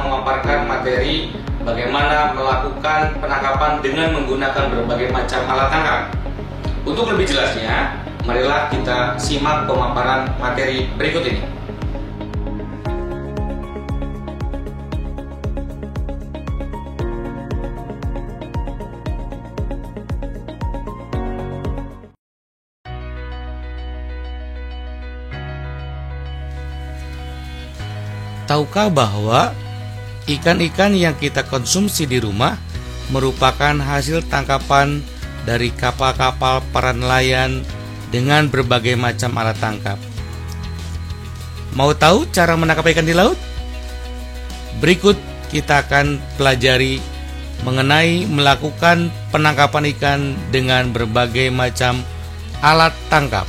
memaparkan materi bagaimana melakukan penangkapan dengan menggunakan berbagai macam alat tangkap. Untuk lebih jelasnya, marilah kita simak pemaparan materi berikut ini. Tahukah bahwa ikan-ikan yang kita konsumsi di rumah merupakan hasil tangkapan dari kapal-kapal para nelayan dengan berbagai macam alat tangkap? Mau tahu cara menangkap ikan di laut? Berikut kita akan pelajari mengenai melakukan penangkapan ikan dengan berbagai macam alat tangkap.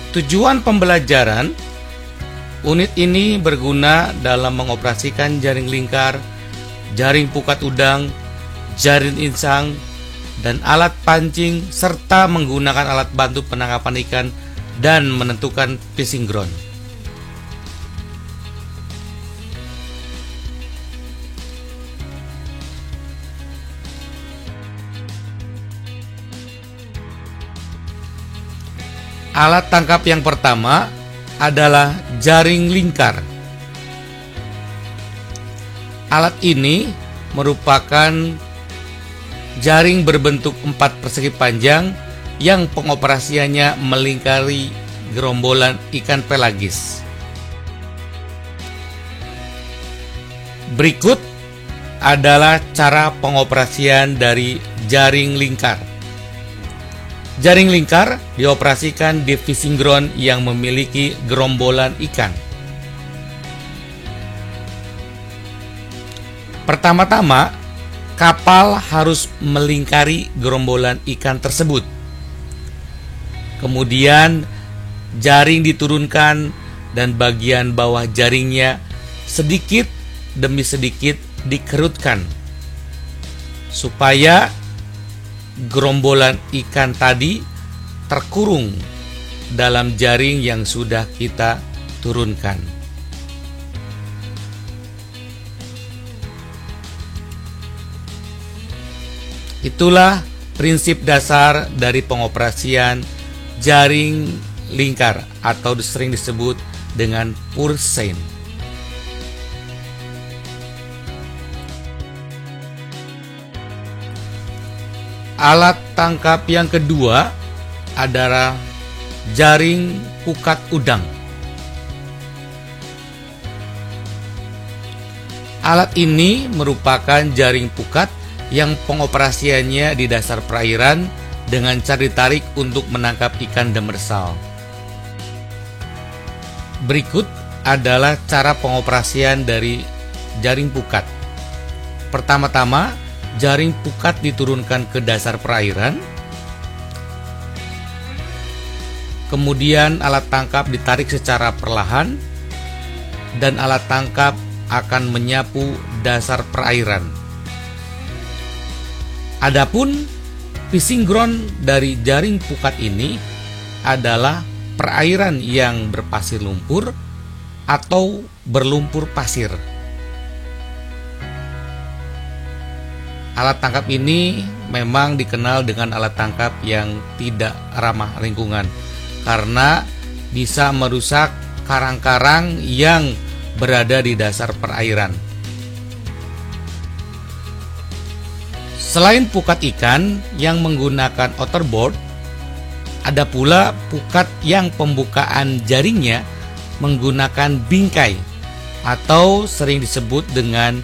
Tujuan pembelajaran, unit ini berguna dalam mengoperasikan jaring lingkar, jaring pukat udang, jaring insang, dan alat pancing, serta menggunakan alat bantu penangkapan ikan dan menentukan fishing ground. Alat tangkap yang pertama adalah jaring lingkar. Alat ini merupakan jaring berbentuk 4 persegi panjang yang pengoperasiannya melingkari gerombolan ikan pelagis. Berikut adalah cara pengoperasian dari jaring lingkar. Jaring lingkar dioperasikan di fishing ground yang memiliki gerombolan ikan. Pertama-tama, kapal harus melingkari gerombolan ikan tersebut. Kemudian, jaring diturunkan dan bagian bawah jaringnya sedikit demi sedikit dikerutkan supaya gerombolan ikan tadi terkurung dalam jaring yang sudah kita turunkan. Itulah prinsip dasar dari pengoperasian jaring lingkar atau sering disebut dengan purse seine. Alat tangkap yang kedua adalah jaring pukat udang. Alat ini merupakan jaring pukat yang pengoperasiannya di dasar perairan dengan cara ditarik untuk menangkap ikan demersal. Berikut adalah cara pengoperasian dari jaring pukat. Pertama-tama, jaring pukat diturunkan ke dasar perairan. Kemudian alat tangkap ditarik secara perlahan dan alat tangkap akan menyapu dasar perairan. Adapun fishing ground dari jaring pukat ini adalah perairan yang berpasir lumpur atau berlumpur pasir. Alat tangkap ini memang dikenal dengan alat tangkap yang tidak ramah lingkungan karena bisa merusak karang-karang yang berada di dasar perairan. Selain pukat ikan yang menggunakan outerboard, ada pula pukat yang pembukaan jaringnya menggunakan bingkai atau sering disebut dengan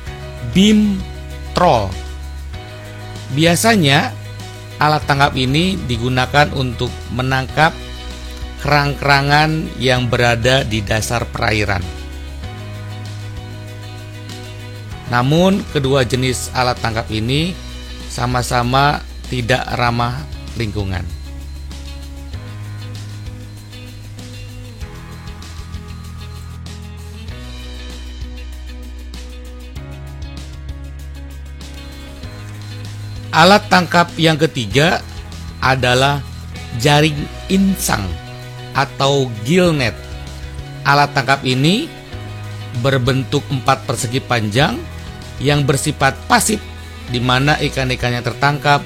beam troll. Biasanya alat tangkap ini digunakan untuk menangkap kerang-kerangan yang berada di dasar perairan. Namun kedua jenis alat tangkap ini sama-sama tidak ramah lingkungan. Alat tangkap yang ketiga adalah jaring insang atau gillnet. Alat tangkap ini berbentuk 4 persegi panjang yang bersifat pasif, di mana ikan-ikan yang tertangkap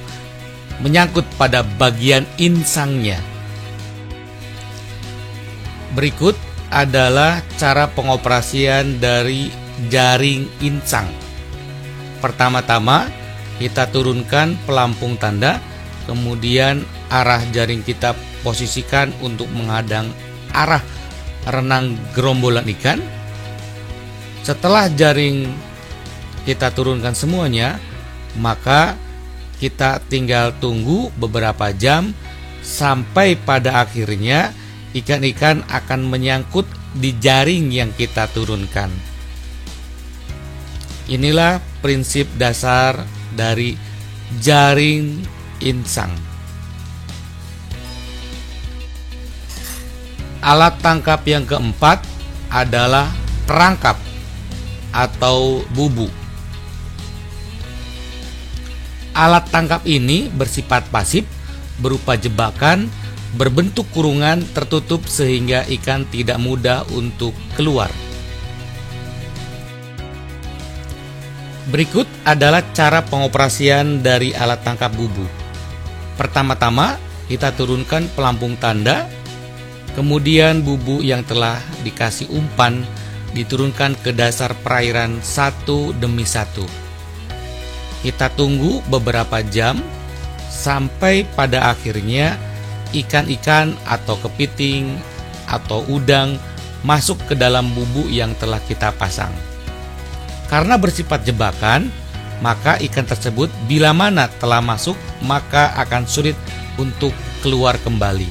menyangkut pada bagian insangnya. Berikut adalah cara pengoperasian dari jaring insang. Pertama-tama, kita turunkan pelampung tanda, kemudian arah jaring kita posisikan untuk menghadang arah renang gerombolan ikan. Setelah jaring kita turunkan semuanya, maka kita tinggal tunggu beberapa jam sampai pada akhirnya ikan-ikan akan menyangkut di jaring yang kita turunkan. Inilah prinsip dasar dari jaring insang. Alat tangkap yang keempat adalah perangkap atau bubu. Alat tangkap ini bersifat pasif, berupa jebakan, berbentuk kurungan tertutup sehingga ikan tidak mudah untuk keluar. Berikut adalah cara pengoperasian dari alat tangkap bubu. Pertama-tama, kita turunkan pelampung tanda, kemudian bubu yang telah dikasih umpan diturunkan ke dasar perairan satu demi satu. Kita tunggu beberapa jam sampai pada akhirnya ikan-ikan atau kepiting atau udang masuk ke dalam bubu yang telah kita pasang. Karena bersifat jebakan, maka ikan tersebut bila mana telah masuk maka akan sulit untuk keluar kembali.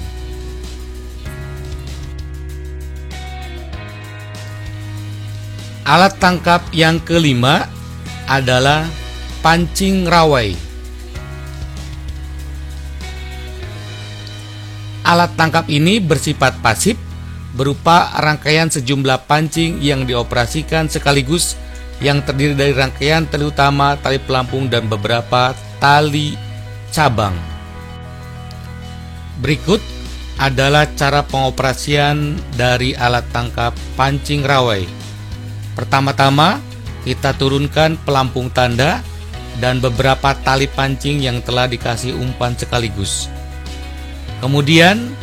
Alat tangkap yang kelima adalah pancing rawai. Alat tangkap ini bersifat pasif, berupa rangkaian sejumlah pancing yang dioperasikan sekaligus, yang terdiri dari rangkaian tali utama, tali pelampung, dan beberapa tali cabang. Berikut adalah cara pengoperasian dari alat tangkap pancing rawai. Pertama-tama, kita turunkan pelampung tanda dan beberapa tali pancing yang telah dikasih umpan sekaligus. Kemudian,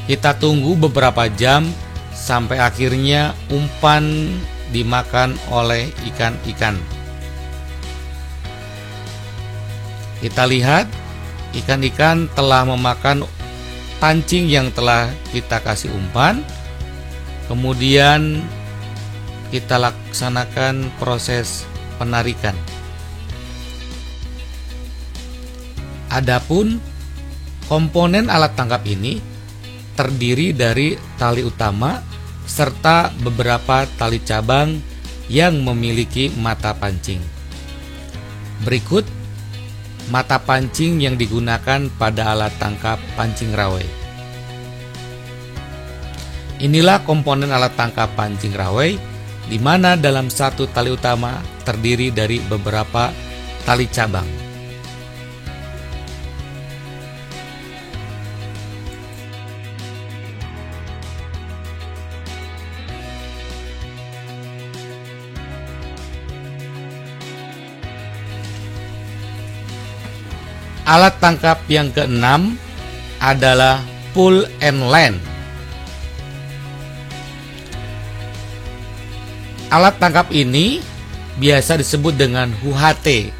kita tunggu beberapa jam sampai akhirnya umpan dimakan oleh ikan-ikan. Kita lihat ikan-ikan telah memakan pancing yang telah kita kasih umpan. Kemudian kita laksanakan proses penarikan. Adapun komponen alat tangkap ini terdiri dari tali utama serta beberapa tali cabang yang memiliki mata pancing. Berikut mata pancing yang digunakan pada alat tangkap pancing rawai. Inilah komponen alat tangkap pancing rawai, di mana dalam satu tali utama terdiri dari beberapa tali cabang. Alat tangkap yang keenam adalah pull and land. Alat tangkap ini biasa disebut dengan HUHT,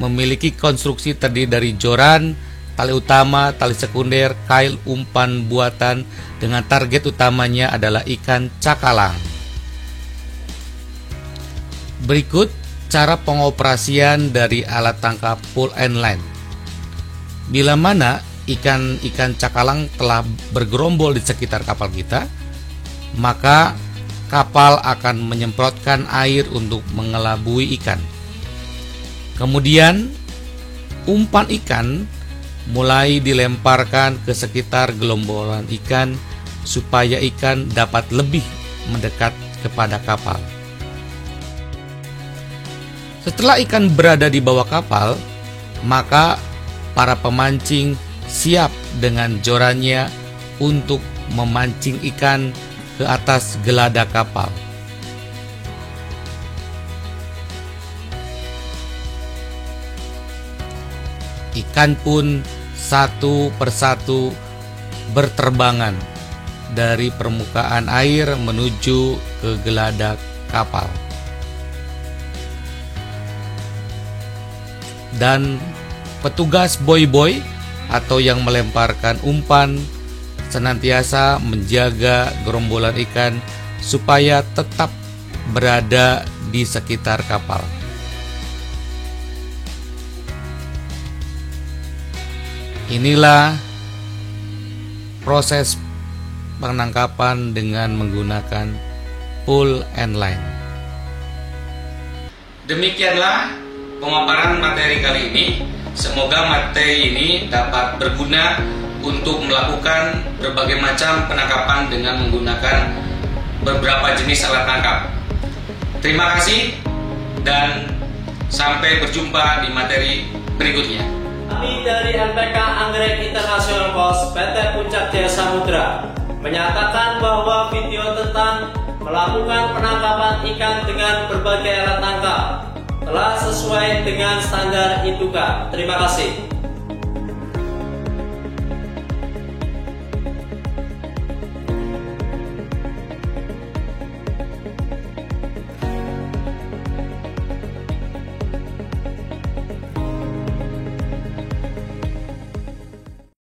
memiliki konstruksi terdiri dari joran, tali utama, tali sekunder, kail, umpan buatan dengan target utamanya adalah ikan cakalang. Berikut cara pengoperasian dari alat tangkap pull and land. Bila mana ikan-ikan cakalang telah bergerombol di sekitar kapal kita, maka kapal akan menyemprotkan air untuk mengelabui ikan. Kemudian umpan ikan mulai dilemparkan ke sekitar gelombolan ikan supaya ikan dapat lebih mendekat kepada kapal. Setelah ikan berada di bawah kapal, maka para pemancing siap dengan jorannya untuk memancing ikan ke atas geladak kapal. Ikan pun satu persatu berterbangan dari permukaan air menuju ke geladak kapal. Dan petugas boy-boy atau yang melemparkan umpan senantiasa menjaga gerombolan ikan supaya tetap berada di sekitar kapal. Inilah proses penangkapan dengan menggunakan pull and line. Demikianlah pemaparan materi kali ini. Semoga materi ini dapat berguna untuk melakukan berbagai macam penangkapan dengan menggunakan beberapa jenis alat tangkap. Terima kasih dan sampai berjumpa di materi berikutnya. Kami dari NPK Anggrek International Post PT Puncak Jaya Samudra menyatakan bahwa video tentang melakukan penangkapan ikan dengan berbagai alat tangkap telah sesuai dengan standar ITUCA. Terima kasih.